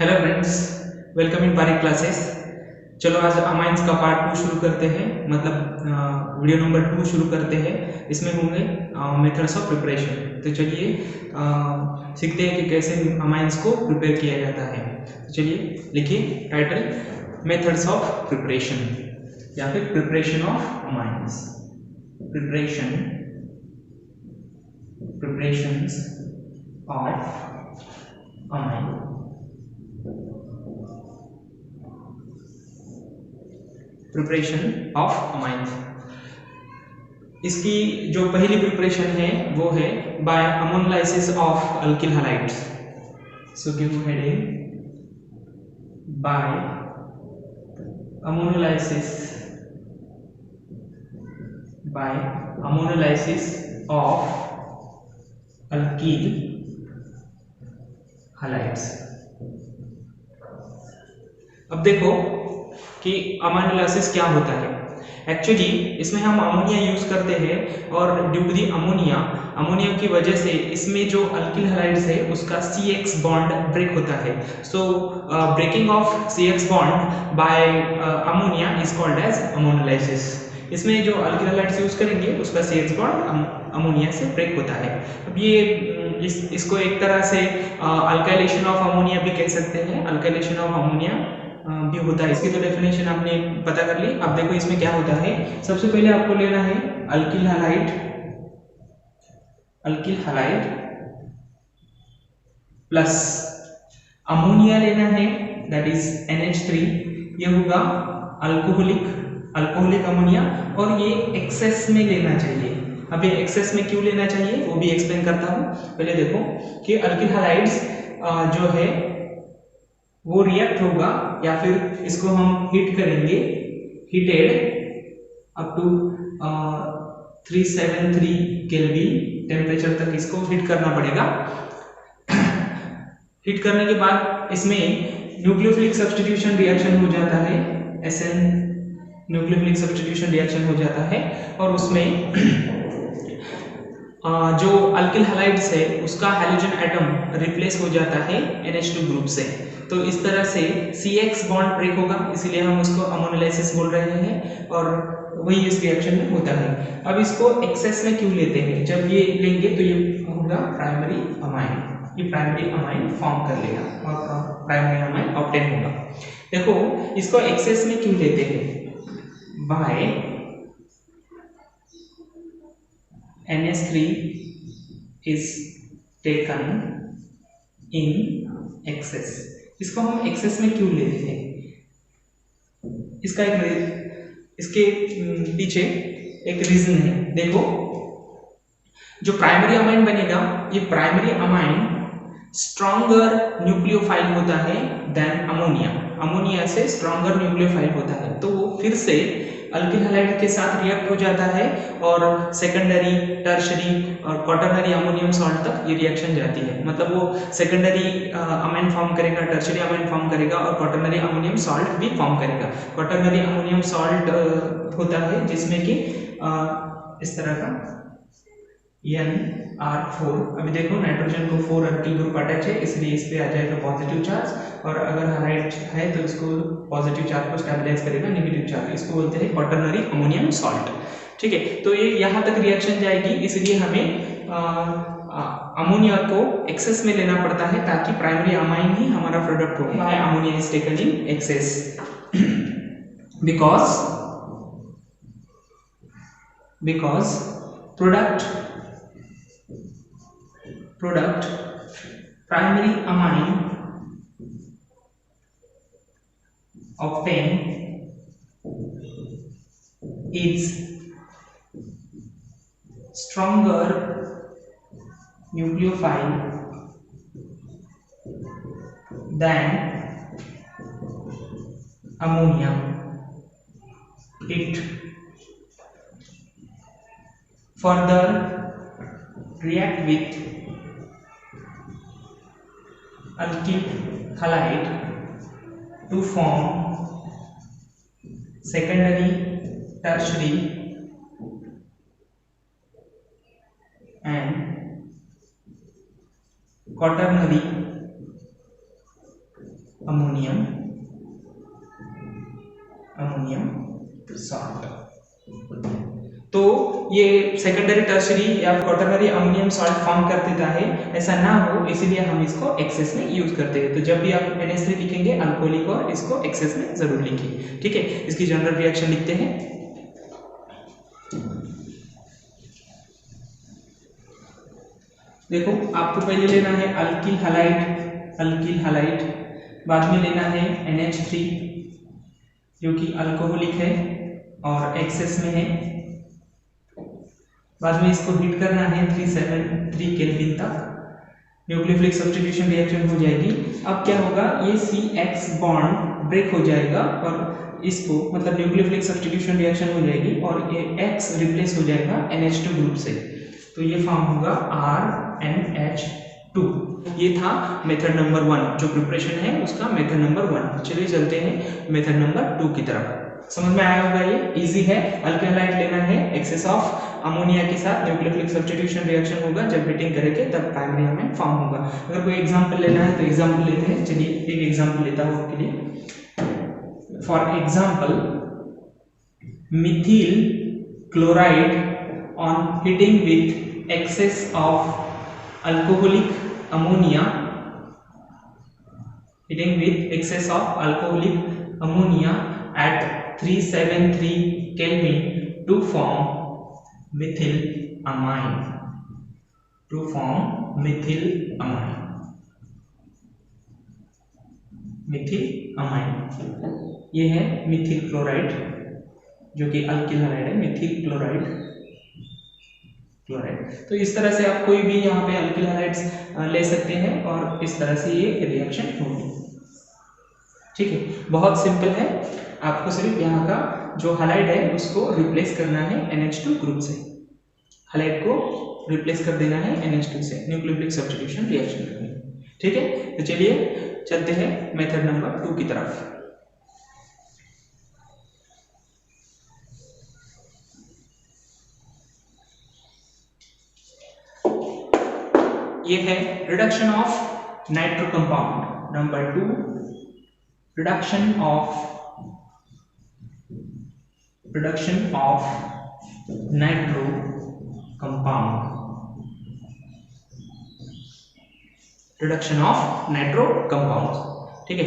Hello friends, welcome in पारी classes. चलो आज अमाइंस का पार्ट 2 शुरू करते हैं, मतलब वीडियो नंबर 2 शुरू करते हैं। इसमें होंगे मेथड्स ऑफ प्रिपरेशन। तो चलिए सीखते हैं कि कैसे अमाइंस को प्रिपेयर किया जाता है। तो चलिए लिखिए टाइटल मेथड्स ऑफ प्रिपरेशन या फिर preparation of amines. Preparations of amine. Preparation of amine. इसकी जो पहली प्रिपरेशन है वो है by ammonolysis of alkyl halides. So give heading by ammonolysis of alkyl halides. अब देखो कि अमाइनोलाइसिस क्या होता है। एक्चुअली इसमें हम अमोनिया यूज करते हैं और ड्यू टू दी अमोनिया की वजह से इसमें जो अल्किल हैलाइड्स है उसका CX बॉन्ड ब्रेक होता है। So breaking of CX bond by ammonia is called as ammonolysis. इसमें जो अल्किल हैलाइड्स यूज करेंगे उसका CX बॉन्ड अमोनिया से ब्रेक होता है। अब ये इसको एक तरह से अल्काइलेशन ऑफ अमोनिया भी कह सकते हैं। अल्काइलेशन ऑफ अमोनिया भी होता है। इसकी तो डेफिनेशन आपने पता कर ली। अब देखो इसमें क्या होता है। सबसे पहले आपको लेना है अल्किल हैलाइड प्लस अमोनिया लेना है, दैट इज NH3। ये होगा अल्कोहलिक अमोनिया और ये एक्सेस में लेना चाहिए। अब ये एक्सेस में क्यों लेना चाहिए वो भी एक्सप्लेन करता हूं। पहले देखो कि अल्किल हैलाइड्स जो है वो रिएक्ट होगा या फिर इसको हम हीट करेंगे, heated up to 373 kelvin temperature तक इसको हीट करना पड़ेगा। हीट करने के बाद इसमें न्यूक्लियोफिलिक सब्स्टिट्यूशन रिएक्शन हो जाता है, SN न्यूक्लियोफिलिक सब्स्टिट्यूशन रिएक्शन हो जाता है और उसमें जो अल्किल हैलाइड्स है उसका हाइड्रोजन एटम रिप्लेस हो जाता है NH2 ग्रुप से। तो इस तरह से CX बॉन्ड ब्रेक होगा, इसीलिए हम उसको अमोनोलाइसिस बोल रहे हैं और वही इस रिएक्शन में होता है। अब इसको एक्सेस में क्यों लेते हैं? जब ये लेंगे तो ये होगा प्राइमरी अमाइन। ये प्राइमरी अमाइन फॉर्म कर लेगा और प्राइमरी अमाइन ऑब्टेन होगा। देखो इसको एक्सेस में क्यों लेते हैं? By NH3 is taken in excess। इसको हम एक्सेस में क्यों लेते हैं? इसके पीछे एक रीजन है। देखो जो प्राइमरी अमाइन बनेगा, ये प्राइमरी अमाइन स्ट्रॉन्गर न्यूक्लियोफाइल होता है देन अमोनिया से स्ट्रॉन्गर न्यूक्लियोफाइल होता है। तो वो फिर से अल्किल हैलाइड के साथ रिएक्ट हो जाता है और सेकेंडरी, टर्शरी और क्वाटरनरी अमोनियम सॉल्ट तक ये रिएक्शन जाती है। मतलब वो सेकेंडरी अमाइन फॉर्म करेगा, टर्शरी अमाइन फॉर्म करेगा और क्वाटरनरी अमोनियम सॉल्ट भी फॉर्म करेगा। क्वाटरनरी अमोनियम सॉल्ट होता है जिसमें कि इस तरह का NR4। अभी देखो नाइट्रोजन को 4 अल्किल ग्रुप अटैच है, इसलिए इस पे आ जाएगा पॉजिटिव चार्ज और अगर हैलाइड है तो इसको पॉजिटिव चार्ज को स्टेबलाइज करेगा नेगेटिव चार्ज। इसको बोलते हैं क्वाटरनरी अमोनियम सॉल्ट। ठीक है, तो ये यहाँ तक रिएक्शन जाएगी, इसलिए हमें अमोनिया को एक्सेस में लेना पड़ता है ताकि प्राइमरी अमाइन ही हमारा प्रोडक्ट हो। Ammonia is taken in excess because product primary amine obtained is stronger nucleophile than ammonia. It further react with alkyl halide to form secondary, tertiary and quaternary ammonium salt. तो ये secondary tertiary या quaternary ammonium salt form कर देता है, ऐसा ना हो इसीलिए हम इसको एक्सेस में यूज करते हैं। तो जब भी आप NH3 लिखेंगे अल्कोहलिक और इसको एक्सेस में जरूर लिखिए, ठीक है। इसकी जनरल रिएक्शन लिखते हैं। देखो आपको पहले लेना है अल्किल हैलाइड, बाद में लेना है NH3 जो कि अल्कोहलिक है और एक्सेस में है, बाद में इसको हीट करना है 373 केल्विन तक, न्यूक्लियोफिलिक सब्स्टिट्यूशन रिएक्शन हो जाएगी। अब क्या होगा, ये CX बॉन्ड ब्रेक हो जाएगा और इसको मतलब न्यूक्लियोफिलिक सब्स्टिट्यूशन रिएक्शन हो जाएगी और ये X रिप्लेस हो जाएगा NH2 ग्रुप से, तो ये फॉर्म होगा RNH2। ये था मेथड नंबर 1, जो प्रिपरेशन है उसका मेथड नंबर 1। चलिए चलते हैं मेथड नंबर 2 की तरफ। समझ में आया होगा, ये इजी है। अल्किल हैलाइड लेना है, एक्सेस ऑफ अमोनिया के साथ न्यूक्लियोफिलिक सब्स्टिट्यूशन रिएक्शन होगा, जब हीटिंग करेंगे तब प्राइमरी अमाइन फॉर्म होगा। अगर कोई एग्जांपल लेना है तो एग्जांपल लेते हैं। चलिए एक एग्जांपल लेता हूं आपके लिए। For example Mithil chloride on heating with access of alcoholic ammonia, heating with excess of alcoholic ammonia at 373 Kelvin to form methyl amine, ये है मिथिल क्लोराइड जो कि अल्किल हैलाइड है, मिथिल क्लोराइड। तो इस तरह से आप कोई भी यहाँ पे अल्किल हैलाइड्स ले सकते हैं और इस तरह से ये रिएक्शन होगी, ठीक है। बहुत सिंपल है, आपको सिर्फ यहाँ का जो हैलाइड है उसको रिप्लेस करना है NH2 ग्रुप से, हैलाइड को रिप्लेस कर देना है NH2 से, न्यूक्लियोफिलिक सब्स्टिट्यूशन रिएक्शन करनी है, ठीक है। तो चलिए चलते हैं मेथड नंबर 2 की तरफ। ये है reduction of nitro compound. Number 2, reduction of nitro compound, ठीक है।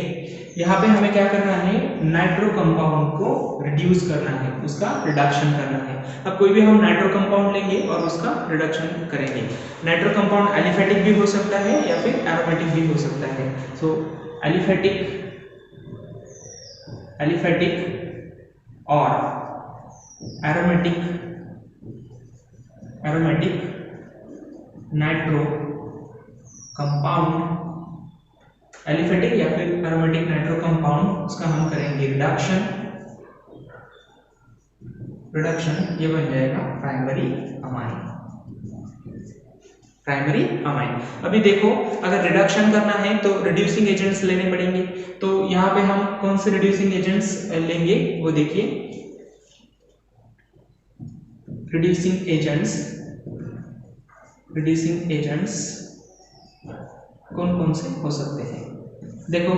यहाँ पे हमें क्या करना है, नाइट्रो कंपाउंड को रिड्यूस करना है, उसका रिडक्शन करना है। अब कोई भी हम नाइट्रो कंपाउंड लेंगे और उसका रिडक्शन करेंगे। नाइट्रो कंपाउंड एलिफेटिक भी हो सकता है या फिर एरोमेटिक भी हो सकता है। सो एलिफेटिक और एरोमेटिक नाइट्रो कंपाउंड, एलिफेटिक या फिर एरोमेटिक नाइट्रो कंपाउंड, उसका हम करेंगे रिडक्शन, ये बन जाएगा प्राइमरी अमाइन। अभी देखो अगर रिडक्शन करना है तो रिड्यूसिंग एजेंट्स लेने पड़ेंगे। तो यहाँ पे हम कौन से रिड्यूसिंग एजेंट्स लेंगे वो देखिए। रिड्यूसिंग एजेंट्स कौन कौन से हो सकते हैं, देखो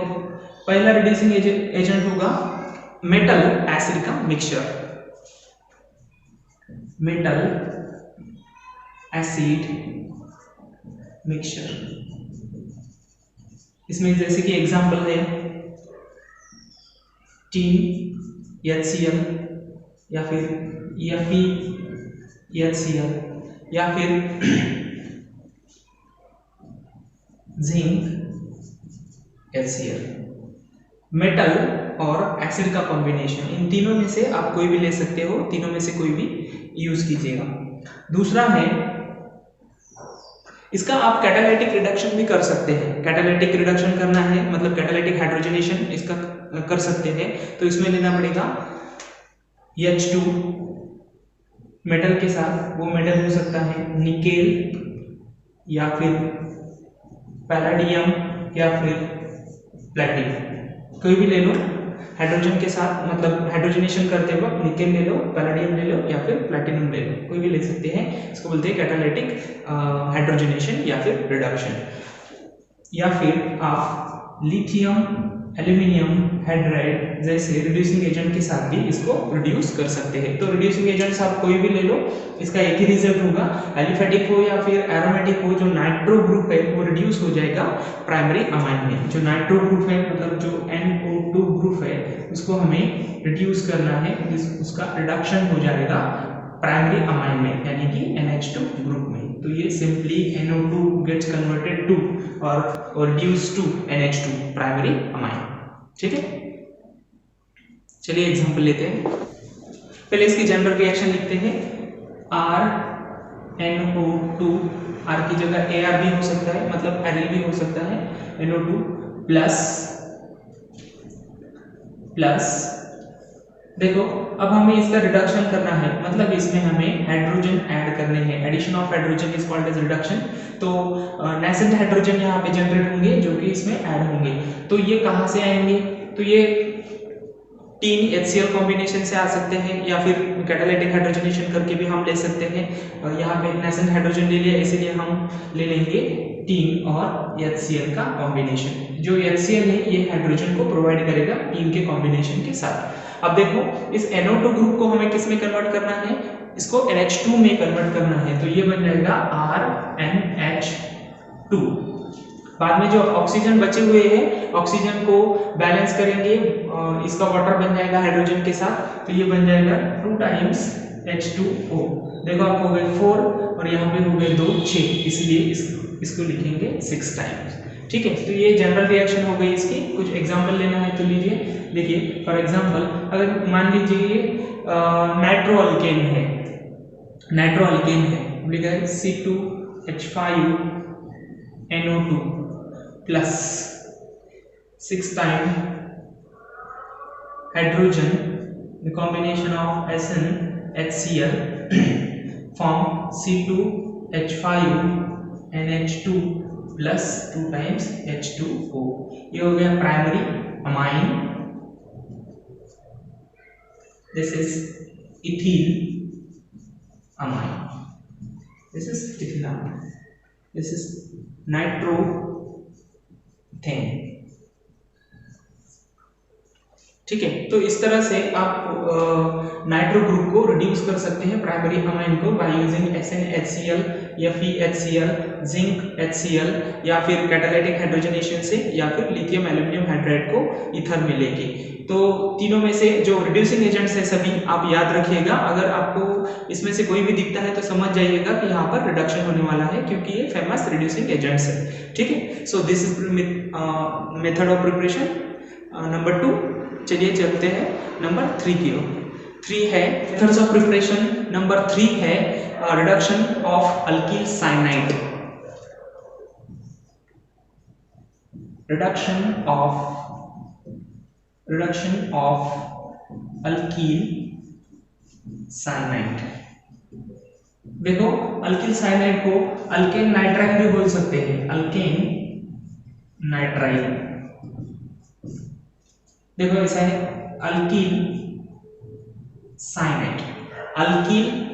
पहला रिड्यूसिंग एजेंट होगा मेटल एसिड का मिक्सचर, मेटल एसिड मिक्सचर। इसमें जैसे कि एग्जांपल है TnHCl या फिर FeHCl या फिर जिंक HCl। मेटल और एसिड का कॉम्बिनेशन, इन तीनों में से आप कोई भी ले सकते हो, तीनों में से कोई भी यूज कीजिएगा। दूसरा है इसका आप कैटालिटिक रिडक्शन भी कर सकते हैं। कैटालिटिक रिडक्शन करना है मतलब कैटालिटिक हाइड्रोजनेशन इसका कर सकते हैं। तो इसमें लेना पड़ेगा H2 मेटल के साथ, वो मेटल हो सकता है निकेल या फिर पैलाडियम या फिर प्लैटिनम, कोई भी ले लो हाइड्रोजन के साथ, मतलब हाइड्रोजनेशन करते वक्त निकेल ले लो, पैलाडियम ले लो या फिर प्लैटिनम ले लो, कोई भी ले सकते हैं। इसको बोलते हैं कैटालिटिक हाइड्रोजनेशन या फिर रिडक्शन। या फिर आप लिथियम एल्यूमिनियम हाइड्राइड जैसे रिड्यूसिंग एजेंट के साथ भी इसको रिड्यूस कर सकते हैं। तो रिड्यूसिंग एजेंट्स आप कोई भी ले लो, इसका एक ही रिजल्ट होगा, एलिफेटिक हो या फिर एरोमेटिक हो, जो नाइट्रो ग्रुप है वो रिड्यूस हो जाएगा प्राइमरी अमाइन में। जो नाइट्रो ग्रुप है मतलब जो NO2 ग्रुप है उसको हमें रिड्यूस करना है, उसका रिडक्शन हो जाएगा प्राइमरी अमाइन में यानी कि NH2 ग्रुप में। तो ये simply NO2 gets converted to और reduce to NH2 primary amine. ठीक है, चलिए एग्जांपल लेते हैं। पहले इसकी जनरल रिएक्शन लिखते हैं। RNO2, R की जगह AR भी हो सकता है, मतलब Rl भी हो सकता है, NO2 प्लस देखो अब हमें इसका रिडक्शन करना है, मतलब इसमें हमें हाइड्रोजन ऐड करने हैं। Addition of hydrogen is called as reduction. तो नेसेंट हाइड्रोजन यहाँ पे जनरेट होंगे जो कि इसमें ऐड होंगे। तो ये कहाँ से आएंगे? तो ये 3 HCl कॉम्बिनेशन से आ सकते हैं या फिर कैटालिटिक हाइड्रोजनेशन करके भी हम ले सकते हैं। और यहाँ पे नेसेंट हाइड्रोजन ले लिया, इसीलिए हम ले लेंगे 3 और HCl का कॉम्बिनेशन। जो HCl है ये हाइड्रोजन को प्रोवाइड करेगा 3 के कॉम्बिनेशन के साथ। अब देखो इस NO2 ग्रुप को हमें किस में कन्वर्ट करना है? इसको NH2 में कन्वर्ट करना है। तो ये बन जाएगा RNH2। बाद में जो ऑक्सीजन बचे हुए हैं, ऑक्सीजन को बैलेंस करेंगे, इसका वाटर बन जाएगा हाइड्रोजन के साथ। तो ये बन जाएगा 2 टाइम्स H2O। देखो आप हो गए 4 और यहाँ पे हो गए 2 6, इसलिए इसको लिखेंगे 6 टाइम्स। ठीक है, तो ये जनरल रिएक्शन हो गई इसकी। कुछ एग्जांपल लेना है तो लीजिए। देखिए फॉर एग्जांपल अगर मान लीजिए ये नाइट्रो अल्केन है, लिखा है C2H5NO2 plus 6 time hydrogen, the combination of SnHCl form C2H5NH2 plus 2 times H2O। ये हो गया primary amine. This is ethyl amine, this is nitroethane. ठीक है, तो इस तरह से आप नाइट्रो ग्रुप को रिड्यूस कर सकते हैं प्राइमरी अमाइन को बाय यूजिंग SnHCl या FeHCl, जिंक HCl या फिर कैटालिटिक हाइड्रोजनेशन से या फिर लिथियम एल्यूमिनियम हाइड्राइड को ईथर में लेके। तो तीनों में से जो रिड्यूसिंग एजेंट्स है सभी आप याद रखिएगा। अगर आपको इसमें से कोई भी दिखता है तो समझ जाइएगा कि यहाँ पर रिडक्शन होने वाला है क्योंकि ये फेमस रिड्यूसिंग एजेंट्स है। ठीक है, so this is method of preparation number 2। चलिए चलते हैं नंबर 3 की ओर। 3 है मेथड्स ऑफ प्रिपरेशन। नंबर 3 है reduction of alkyl cyanide. Reduction of alkyl cyanide. देखो अल्किल साइनाइड को अल्केन नाइट्राइल भी बोल सकते हैं, अल्केन नाइट्राइल। देखो ऐसा है अल्किल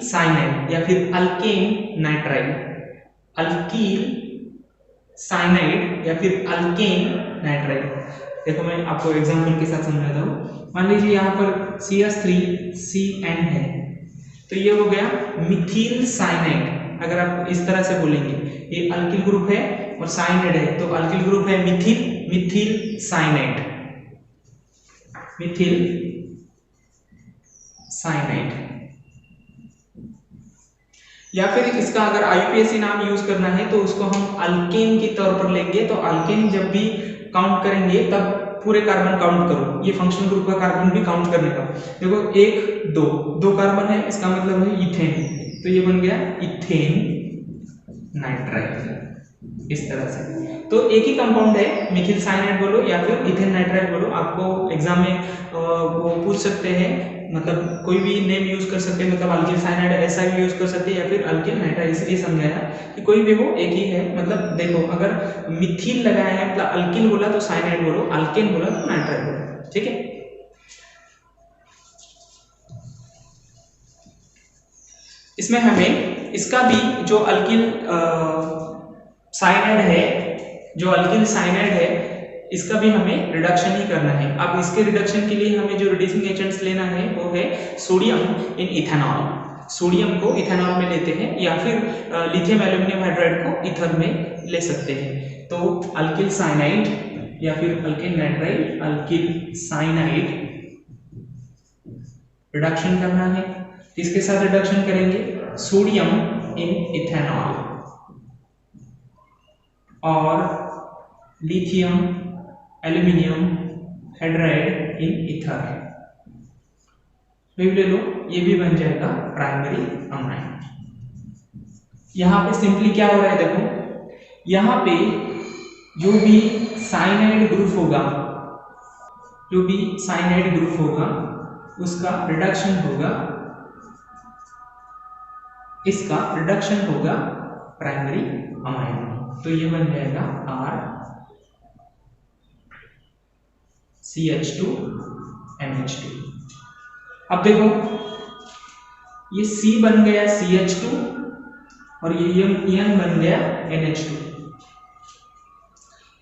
साइनाइड या फिर अल्केन नाइट्राइल, अल्किल साइनाइड या फिर अल्केन नाइट्राइल। देखो मैं आपको एग्जांपल के साथ समझाता हूँ। मान लीजिए यहाँ पर CH3CN है, तो ये हो गया मिथिल साइनाइड। अगर आप इस तरह से बोलेंगे, ये अल्किल ग्रुप है और साइनाइड है, तो अल्किल ग्रुप है मिथिल साइनाइड, या फिर इसका अगर IUPAC नाम यूज करना है तो उसको हम अल्केन के तौर पर लेंगे। तो अल्केन जब भी काउंट करेंगे तब पूरे कार्बन काउंट करो, ये फंक्शनल ग्रुप का कार्बन भी काउंट करने का। देखो 1 2 कार्बन है, इसका मतलब है इथेन, तो ये बन गया इथेन नाइट्राइल। इस तरह से तो एक ही कंपाउंड है, मिथिल साइनाइड बोलो या फिर इथेन नाइट्राइल बोलो। आपको एग्जाम में वो पूछ सकते हैं, मतलब कोई भी नेम यूज कर सकते हैं, मतलब अल्किल साइनाइड ऐसा भी यूज कर सकते हैं या फिर अल्किल नाइट्राइल। इसलिए समझाया कि कोई भी हो एक ही है। मतलब देखो अगर मिथिल लगाया है मतलब अल्किल बोला तो साइनाइड बोलो, अल्केन बोला तो नाइट्राइल बोलो। ठीक है, इसमें हमें इसका भी जो अल्किल साइनाइड है, इसका भी हमें रिडक्शन ही करना है। अब इसके रिडक्शन के लिए हमें जो रिड्यूसिंग एजेंट्स लेना है वो है सोडियम इन इथेनॉल। सोडियम को इथेनॉल में लेते हैं या फिर लिथियम एल्यूमिनियम हाइड्राइड को ईथर में ले सकते हैं। तो अल्किल साइनाइड या फिर alkyl nitrile, alkyl cyanide reduction करना है। किसके साथ रिडक्शन करेंगे? सोडियम इन इथेनॉल और lithium aluminium hydride in ether. ले लो, ये भी बन जाएगा प्राइमरी अमाइन। यहां पे सिंपली क्या हो रहा है देखो, यहां पे जो भी साइनाइड ग्रुप होगा, जो भी साइनाइड ग्रुप होगा उसका रिडक्शन होगा, इसका रिडक्शन होगा प्राइमरी अमाइन। तो ये बन जाएगा R CH2 NH2। अब देखो ये C बन गया CH2 और ये N बन गया NH2।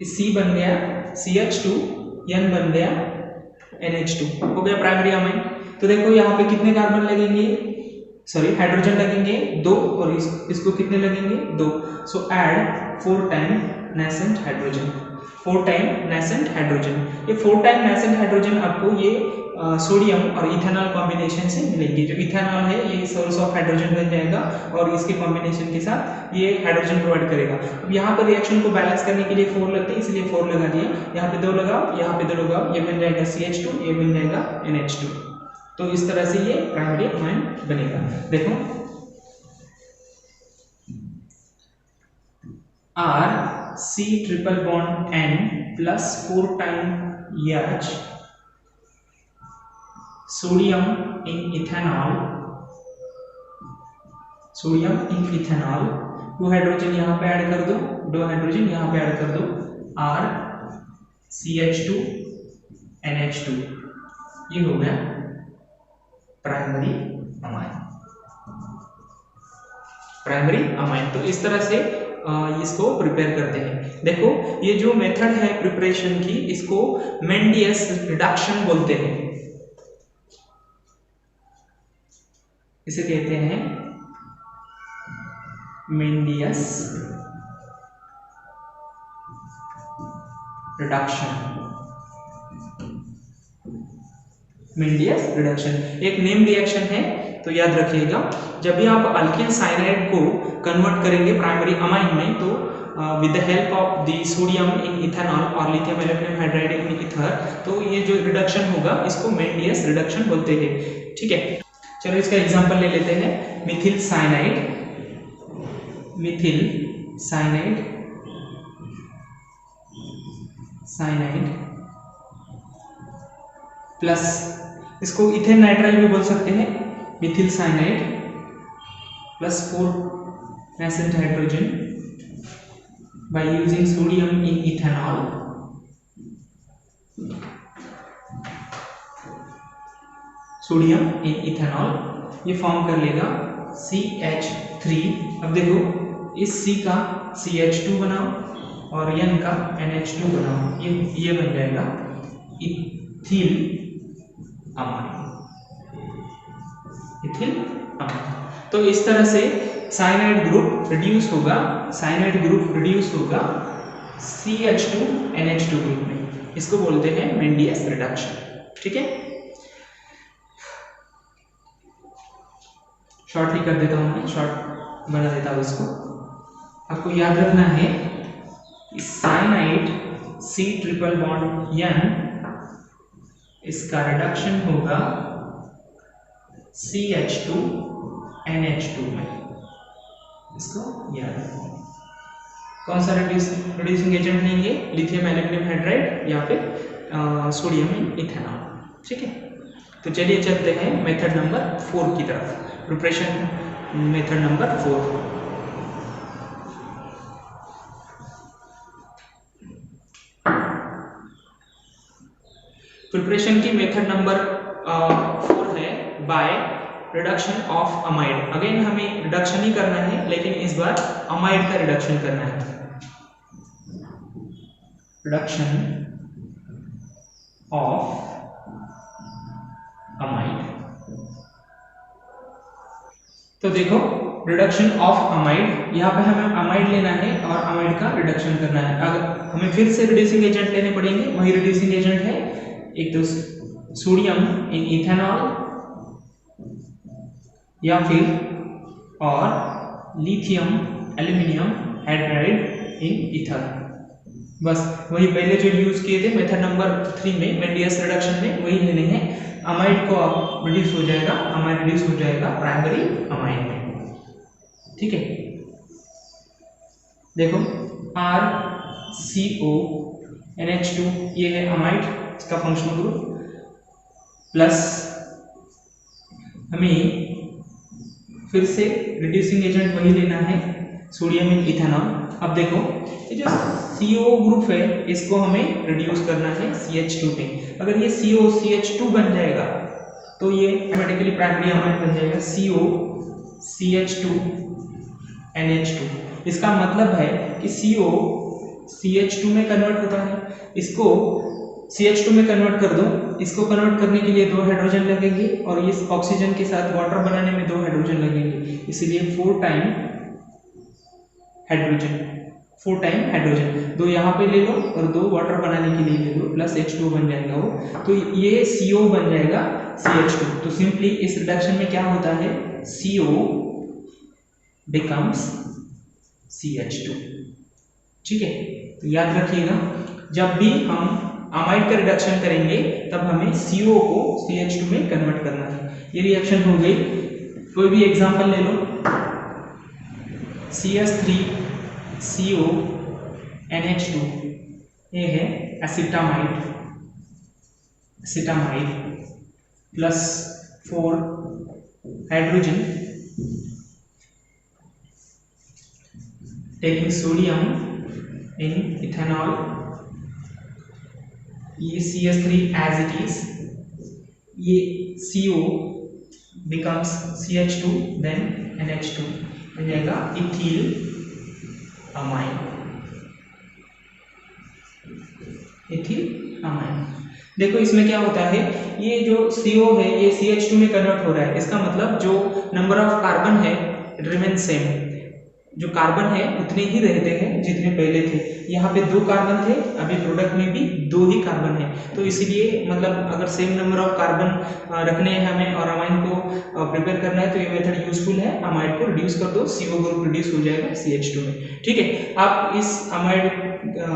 ये C बन गया CH2, N बन गया NH2, हो गया प्राइमरी अमाइन। तो देखो यहाँ पे कितने कार्बन लगेंगे, सॉरी हाइड्रोजन लगेंगे 2 और इसको कितने लगेंगे 2। सो add 4 time nascent hydrogen, 4 time nascent hydrogen. ये 4 टाइम नेसेंट हाइड्रोजन आपको ये सोडियम और इथेनॉल कॉम्बिनेशन से मिलेंगे। जो इथेनॉल है ये सोर्स ऑफ हाइड्रोजन बन जाएगा और इसके कॉम्बिनेशन के साथ ये हाइड्रोजन प्रोवाइड करेगा। अब यहाँ पर रिएक्शन को बैलेंस करने के लिए 4 लगते हैं, इसलिए 4 लगा दिया। यहाँ पे 2 लगाओ, यहाँ पे 2 लगाओ, ये बन जाएगा CH2, ये बन जाएगा NH2। तो इस तरह से ये प्राइमरी अमाइन बनेगा। देखो R C triple bond N plus 4 time H sodium in ethanol, sodium in ethanol, 2 hydrogen यहाँ पे ऐड कर दो, 2 हाइड्रोजन यहाँ पे ऐड कर दो, R CH2 NH2, ये हो गया प्राइमरी अमाइन। प्राइमरी अमाइन तो इस तरह से इसको प्रिपेयर करते हैं। देखो ये जो मेथड है प्रिपरेशन की, इसको मेंडियस रिडक्शन बोलते हैं। इसे कहते हैं मेंडियस रिडक्शन। मेंडियस रिडक्शन एक नेम रिएक्शन है, तो याद रखिएगा जब भी आप अल्किल साइनाइड को कन्वर्ट करेंगे प्राइमरी अमाइन में, तो with the help of the sodium in ethanol और lithium aluminium hydride in ether, तो ये जो रिडक्शन होगा इसको मेंडियस रिडक्शन बोलते हैं। ठीक है, चलो इसका एग्जांपल ले लेते हैं। Mithil cyanide, Mithil cyanide, cyanide plus इसको इथेन नाइट्राइल भी बोल सकते हैं। Mithil cyanide plus 4 nascent hydrogen by using sodium in ethanol, sodium in ethanol, ये फॉर्म कर लेगा CH3। अब देखो इस C का CH2 बनाओ और N का NH2 बनाओ, ये बन जाएगा इथिल अमाइन, इथिल अमाइन। तो इस तरह से साइनाइड ग्रुप रिड्यूस होगा, साइनाइड ग्रुप रिड्यूस होगा CH2 NH2 ग्रुप में, इसको बोलते हैं मेंडियस रिडक्शन। ठीक है, शॉर्ट ही कर देता हूं मैं, शॉर्ट बना देता हूं इसको। आपको याद रखना है cyanide C triple bond N, इसका रिडक्शन होगा CH2 NH2 में, इसको याद रखना। कौन सा रिड्यूसिंग एजेंट लेंगे? लिथियम एल्यूमिनियम हाइड्राइड या फिर सोडियम इथेनॉल। ठीक है, तो चलिए चलते हैं मेथड नंबर 4 की तरफ, प्रिपरेशन मेथड नंबर 4। प्रिपरेशन की मेथड नंबर 4 है by reduction of amide. Again हमें रिडक्शन ही करना है, लेकिन इस बार अमाइड का रिडक्शन करना है। Reduction of amide. तो देखो रिडक्शन ऑफ अमाइड, यहाँ पे हमें अमाइड लेना है और अमाइड का रिडक्शन करना है। अगर हमें फिर से रिड्यूसिंग एजेंट लेने पड़ेंगे, वही रिड्यूसिंग एजेंट है, एक तो सोडियम इन इथेनॉल या फिर और lithium aluminium hydride in ether. बस वही पहले जो यूज किए थे मेथड नंबर 3 में मेंडियस रिडक्शन में, वही लेने हैं। अमाइड को अब रिड्यूस हो जाएगा, अमाइड रिड्यूस हो जाएगा प्राइमरी अमाइड में। ठीक है, देखो RCO NH2 ये है अमाइड, इसका फंक्शनल ग्रुप, प्लस हमें फिर से रिड्यूसिंग एजेंट वही लेना है, सोडियम इन इथेनॉल। अब देखो ये जो CO ग्रुप है इसको हमें रिड्यूस करना है CH2 में। अगर ये CO CH2 बन जाएगा तो ये ऑटोमेटिकली प्राइमरी अमाइड बन जाएगा, CO CH2 NH2। इसका मतलब है कि CO CH2 में कन्वर्ट होता है, इसको CH2 में कन्वर्ट कर दो, इसको कन्वर्ट करने के लिए 2 हाइड्रोजन लगेंगे और इस ऑक्सीजन के साथ वाटर बनाने में 2 हाइड्रोजन लगेंगे, इसलिए 4 टाइम हाइड्रोजन 2 यहाँ पे ले लो और 2 वाटर बनाने के लिए ले लो, प्लस H2 बन जाएगा वो, तो ये CO बन जाएगा CH2। तो सिंपली इस रिडक्शन में क्या होता है, CO becomes CH2। ठीक है, तो याद रखिएगा जब भी हम अमाइड का रिडक्शन करेंगे तब हमें CO को CH2 में कन्वर्ट करना है। ये रिएक्शन हो गई। कोई भी एग्जांपल ले लो, CS3CO NH2 ये है acetamide plus 4 hydrogen taking sodium in ethanol, ये CS3 एज इट इज, ये CO becomes CH2 then NH2 बन जाएगा इथिल अमाइन। देखो इसमें क्या होता है, ये जो CO है ये CH2 में कन्वर्ट हो रहा है, इसका मतलब जो नंबर ऑफ कार्बन है इट रिमेन सेम, जो कार्बन है उतने ही रहते हैं जितने पहले थे। यहाँ पे 2 कार्बन थे, अभी प्रोडक्ट में भी 2 ही कार्बन है, तो इसीलिए मतलब अगर सेम नंबर ऑफ कार्बन रखने हैं हमें और अमाइन को प्रिपेयर करना है तो ये मेथड यूजफुल है। अमाइड को रिड्यूस कर दो, CO ग्रुप रिड्यूस हो जाएगा CH2 में। ठीक है, आप इस अमाइड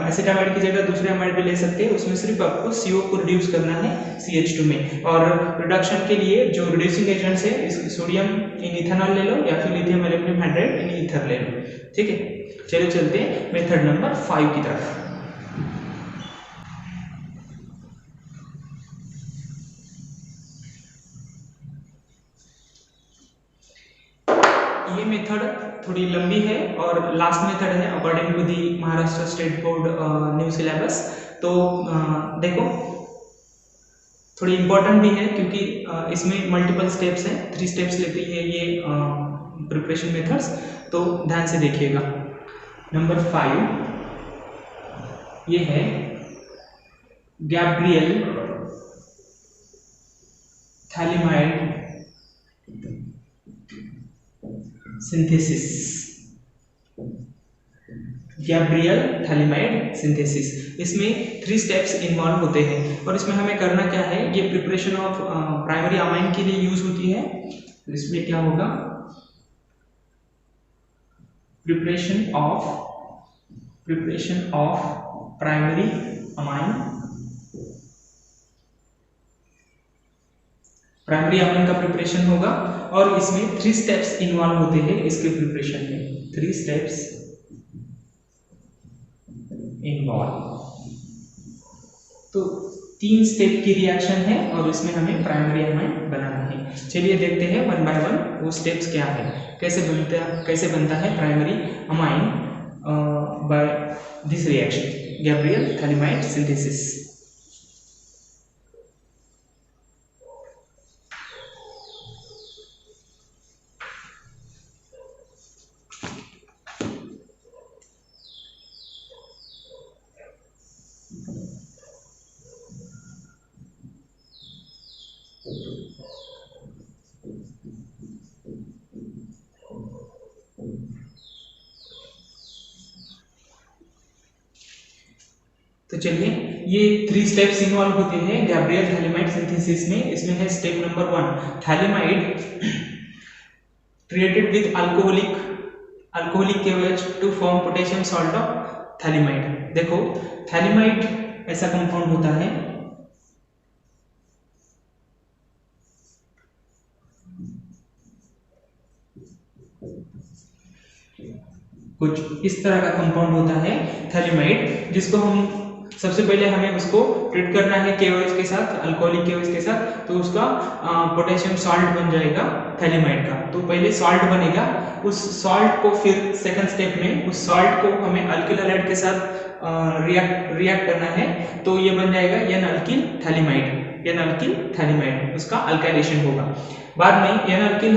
एसिटामाइड की जगह दूसरे अमाइड भी ले सकते हैं, उसमें सिर्फ आपको CO को रिड्यूस करना है CH2 में। और रिडक्शन के लिए जो रिड्यूसिंग एजेंट्स है, सोडियम इन इथेनॉल ले लो या फिर lithium aluminium hydride in ether ले लो। ठीक है, चलो चलते हैं मेथड नंबर 5 की तरफ। ये मेथड थोड़ी लंबी है और लास्ट मेथड है according to the Maharashtra state board new syllabus. तो देखो थोड़ी इंपॉर्टेंट भी है क्योंकि इसमें मल्टीपल स्टेप्स हैं, 3 स्टेप्स लेती है ये प्रिपरेशन मेथड्स, तो ध्यान से देखिएगा। नंबर 5 ये है Gabriel phthalimide synthesis. Gabriel phthalimide synthesis, इसमें 3 स्टेप्स इन्वॉल्व होते हैं और इसमें हमें करना क्या है, ये प्रिपरेशन ऑफ प्राइमरी अमाइन के लिए यूज होती है। तो इसमें क्या होगा, preparation of primary amine, primary amine का प्रिपरेशन होगा और इसमें 3 स्टेप्स इन्वॉल्व होते हैं इसके प्रिपरेशन में, 3 स्टेप्स इन्वॉल्व। तो 3 स्टेप की रिएक्शन है और इसमें हमें प्राइमरी अमाइन बनाना है। चलिए देखते हैं 1 बाय 1 वो स्टेप्स क्या है, कैसे बनता है primary amine by this reaction, Gabriel phthalimide synthesis. तो चलिए, ये 3 स्टेप्स इन्वॉल्व होते हैं गैब्रियल थैलेमाइड सिंथेसिस में। इसमें है step number 1, phthalimide treated with alcoholic KOH to form potassium salt of phthalimide. देखो, थैलेमाइड ऐसा कंपाउंड होता है, कुछ इस तरह का कंपाउंड होता है थैलेमाइड, जिसको हम सबसे पहले हमें उसको ट्रीट करना है KOH के साथ, अल्कोहलिक KOH के साथ, तो उसका पोटेशियम सॉल्ट बन जाएगा थैलेमाइड का। तो पहले सॉल्ट बनेगा, उस सॉल्ट को फिर सेकंड स्टेप में उस सॉल्ट को हमें अल्किल हैलाइड के साथ रिएक्ट करना है, तो ये बन जाएगा N-अल्किल थैलेमाइड, उसका अल्काइलेशन होगा। बाद में N-अल्किल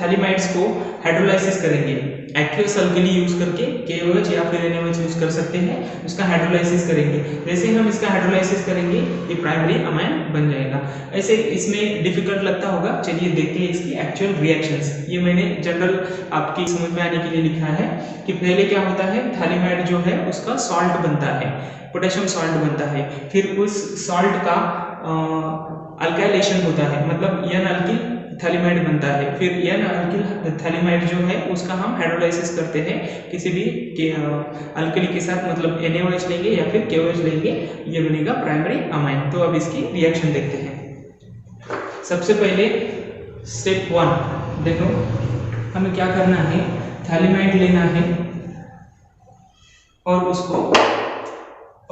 थैलेमाइड्स को हाइड्रोलाइसिस करेंगे, एक्वियस अल्कली यूज करके, KOH या फिर NaOH यूज कर सकते हैं, उसका हाइड्रोलाइसिस करेंगे। जैसे हम इसका हाइड्रोलाइसिस करेंगे, ये प्राइमरी अमाइन बन जाएगा। ऐसे इसमें डिफिकल्ट लगता होगा, चलिए देखते हैं इसकी एक्चुअल रिएक्शंस। ये मैंने जनरल आपकी समझ में आने के लिए लिखा है कि पहले क्या होता है, थैलेमाइड जो है उसका सॉल्ट बनता है, पोटेशियम सॉल्ट बनता है, फिर उस सॉल्ट का अल्काइलेशन होता है, मतलब N-अल्किल थैलेमाइड बनता है। फिर N-अल्किल थैलेमाइड जो है उसका हम हाइड्रोलाइसिस करते हैं किसी भी अल्कली के साथ, मतलब NaOH लेंगे या फिर KOH लेंगे, ये बनेगा प्राइमरी अमाइन। तो अब इसकी रिएक्शन देखते हैं। सबसे पहले स्टेप 1, देखो हमें क्या करना है, थैलेमाइड लेना है और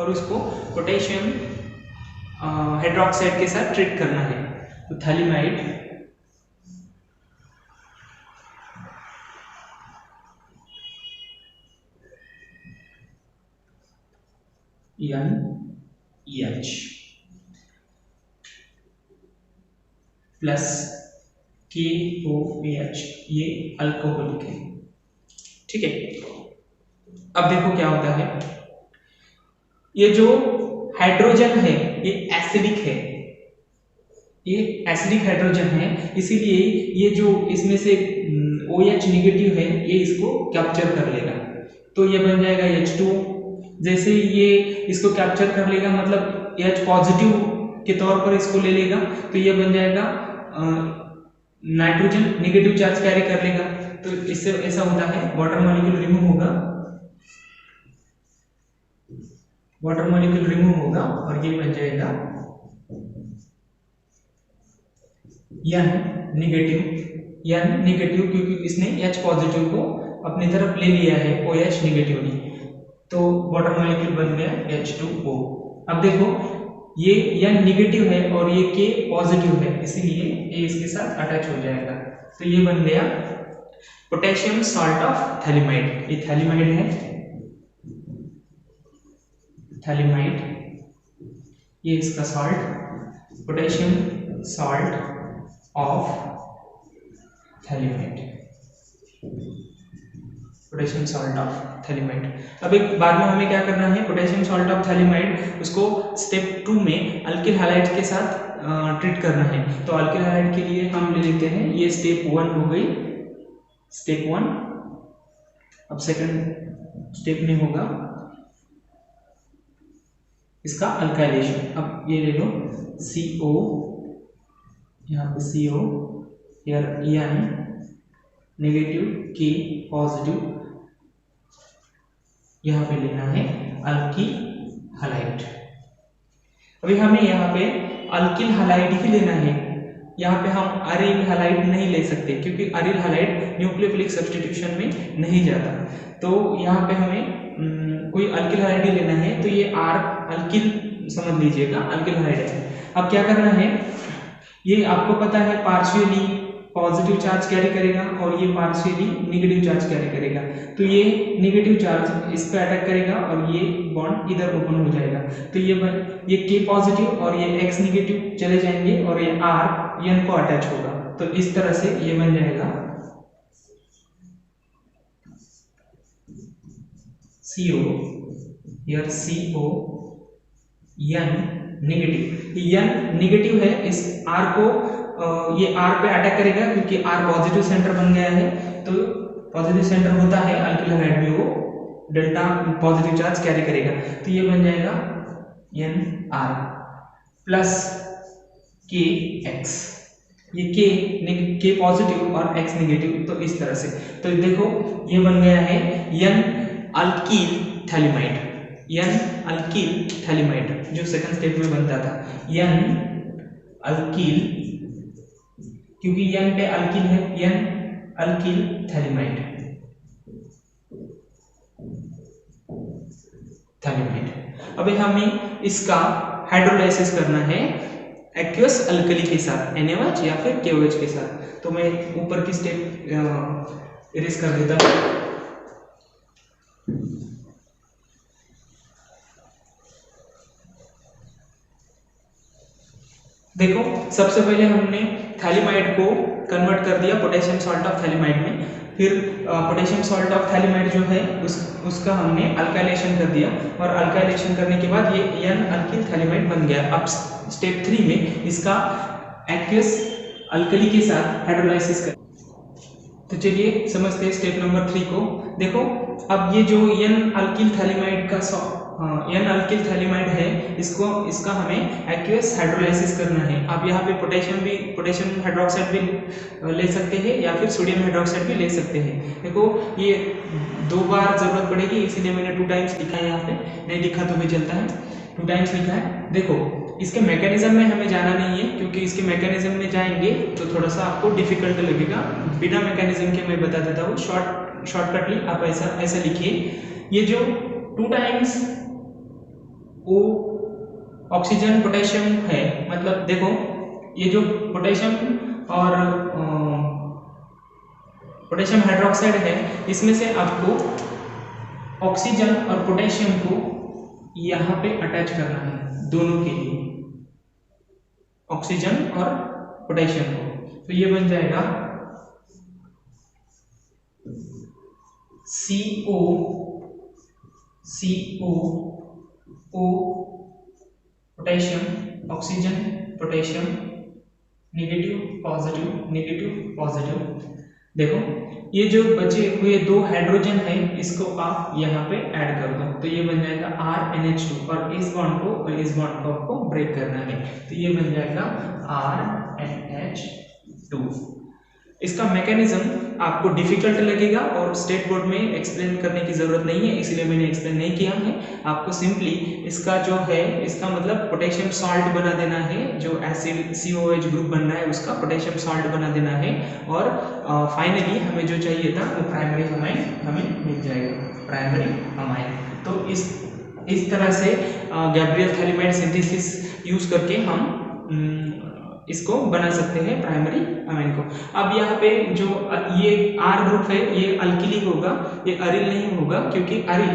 उसको पोटेशियम हाइड्रोक्साइड के साथ ट्रीट करना है। तो थैलेमाइड NaH प्लस KOH, ये अल्कोहलिक है, ठीक है। अब देखो क्या होता है, ये जो हाइड्रोजन है ये एसिडिक है, ये एसिडिक हाइड्रोजन है, इसीलिए ये जो इसमें से OH नेगेटिव है ये इसको कैप्चर कर लेगा, तो ये बन जाएगा H2। जैसे ये इसको कैप्चर कर लेगा, मतलब H पॉजिटिव के तौर पर इसको ले लेगा, तो ये बन जाएगा नाइट्रोजन नेगेटिव चार्ज कैरी कर लेगा। तो इससे ऐसा होता है, वाटर मॉलिक्यूल रिमूव होगा और ये बन जाएगा N नेगेटिव, क्योंकि इसने H पॉजिटिव को अपनी तरफ ले लिया है OH नेगेटिव ने, तो वाटर मॉलिक्यूल बन गया H2O। अब देखो ये N नेगेटिव है और ये K पॉजिटिव है, इसीलिए ये इसके साथ अटैच हो जाएगा, तो ये बन गया पोटेशियम सॉल्ट ऑफ थैलेमाइड। ये थैलेमाइड है, थैलेमाइड, ये इसका salt, potassium salt of phthalimide, potassium salt of phthalimide. अब एक बाद में हमें क्या करना है, पोटेशियम सॉल्ट ऑफ थैलेमाइड उसको स्टेप 2 में अल्किल हैलाइड के साथ ट्रीट करना है। तो अल्किल हैलाइड के लिए हम ले लेते हैं, ये स्टेप 1 हो गई, स्टेप 1। अब सेकंड स्टेप में होगा इसका अल्काइलेशन। अब ये ले लो CO, यहाँ पे CO, N negative, K positive, यहाँ पे लेना है अल्किल हैलाइड। अभी हमें यहाँ पे अल्किल हैलाइड ही लेना है, यहाँ पे हम अरिल हैलाइड नहीं ले सकते, क्योंकि अरिल हैलाइड न्यूक्लियोफिलिक सब्स्टिट्यूशन में नहीं जाता। तो यहाँ पे हमें कोई अल्किल हैलाइड ही लेना है, तो ये R अल्किल समझ लीजिएगा, अल्किल हैलाइड है। अब क्या करना है, ये आपको पता है पार्शियली पॉजिटिव चार्ज कैरी करेगा और ये पार्शियली नेगेटिव चार्ज कैरी करेगा, तो ये नेगेटिव चार्ज इस पे अटैक करेगा और ये बॉन्ड इधर ओपन हो जाएगा। तो ये K पॉजिटिव और ये X नेगेटिव चले जाएंगे और ये R N को अटैच होगा, तो इस तरह से ये बन जाएगा CO, here CO, N negative. N negative है, इस R को ये R पे अटैक करेगा, क्योंकि R पॉजिटिव सेंटर बन गया है, तो पॉजिटिव सेंटर होता है अल्किल हैलाइड में, वो डेल्टा पॉजिटिव चार्ज कैरी करेगा, तो ये बन जाएगा NR प्लस KX, ये K पॉजिटिव और X नेगेटिव, तो इस तरह से। तो देखो ये बन गया है N alkyl phthalimide, N alkyl phthalimide जो सेकंड स्टेप में बनता था, N अल्कील, क्योंकि N पे अल्कील है, N अल्कील थैलिमाइड, अभी हमें इसका हाइड्रोलाइसिस करना है एक्वस अल्कली के साथ, NaOH या फिर KOH के साथ। तो मैं ऊपर की स्टेप इरेज कर देता हूं। देखो सबसे पहले हमने थैलिमाइड को कन्वर्ट कर दिया पोटेशियम सॉल्ट ऑफ थैलिमाइड में, फिर पोटेशियम सॉल्ट ऑफ थैलिमाइड जो है उसका हमने अल्काइलेशन कर दिया, और अल्काइलेशन करने के बाद ये N अल्किल थैलिमाइड बन गया। अब स्टेप 3 में इसका एक्वस अल्कली के साथ हाइड्रोलाइसिस कर। तो चलिए समझते हैं स्टेप नंबर 3 को। देखो अब ये जो N अल्किल थैलिमाइड का N अल्किल थैलिमाइड है, इसका हमें एक्वस हाइड्रोलाइसिस करना है। आप यहाँ पे पोटेशियम हाइड्रोक्साइड भी ले सकते हैं या फिर सोडियम हाइड्रोक्साइड भी ले सकते हैं। देखो ये 2 बार जरूरत पड़ेगी, इसीलिए मैंने 2 टाइम्स लिखा है, यहाँ पे नहीं लिखा तो भी चलता है, 2 टाइम्स लिखा है। देखो इसके मैकेनिज्म में हमें जाना नहीं है, क्योंकि इसके मैकेनिज्म में जाएंगे तो थोड़ा सा आपको डिफिकल्ट लगेगा। बिना मैकेनिज्म के मैं बता देता हूँ शॉर्टकटली। आप ऐसा लिखिए, ये जो 2 टाइम्स O ऑक्सीजन पोटेशियम है, मतलब देखो ये जो पोटेशियम और पोटेशियम हाइड्रोक्साइड है, इसमें से आपको ऑक्सीजन और पोटेशियम को यहाँ पे अटैच करना है, दोनों के लिए, ऑक्सीजन और पोटेशियम को। तो ये बन जाएगा CO potassium, oxygen potassium, negative positive. देखो ये जो बचे हुए 2 हाइड्रोजन है, इसको आप यहाँ पे ऐड कर दो, तो ये बन जाएगा RNH2, और इस बॉन्ड को और इस बॉन्ड को आपको ब्रेक करना है, तो ये बन जाएगा RNH2। इसका मैकेनिज्म आपको डिफिकल्ट लगेगा और स्टेट बोर्ड में एक्सप्लेन करने की जरूरत नहीं है, इसलिए मैंने एक्सप्लेन नहीं किया है। आपको सिंपली इसका जो है, इसका मतलब पोटेशियम सॉल्ट बना देना है, जो एसिड COH ग्रुप बनना है उसका पोटेशियम सॉल्ट बना देना है, और फाइनली हमें जो चाहिए था वो प्राइमरी अमाइन हमें मिल जाएगा, प्राइमरी अमाइन। तो इस तरह से गैब्रियल थैलिमाइड सिंथेसिस यूज करके हम इसको बना सकते हैं प्राइमरी अमाइन को। अब यहाँ पे जो ये R ग्रुप है, ये अल्किली होगा, ये अरिल नहीं होगा, क्योंकि अरिल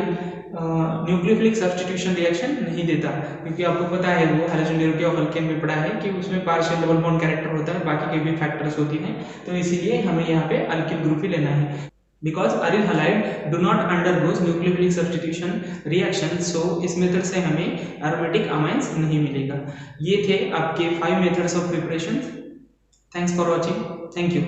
न्यूक्लियोफिलिक सब्स्टिट्यूशन रिएक्शन नहीं देता, क्योंकि आपको पता है वो हैलोजन डेरिवेटिव ऑफ अल्केन में पढ़ा है कि उसमें पार्शियल डबल बॉन्ड कैरेक्टर होता है, बाकी के भी फैक्टर्स होती हैं, तो इसीलिए हमें यहाँ पे अल्किल ग्रुप ही लेना है। Because aryl halide do not undergoes nucleophilic substitution reaction, so इस मेथड से हमें aromatic amines नहीं मिलेगा। ये थे आपके 5 methods of preparation। Thanks for watching. Thank you.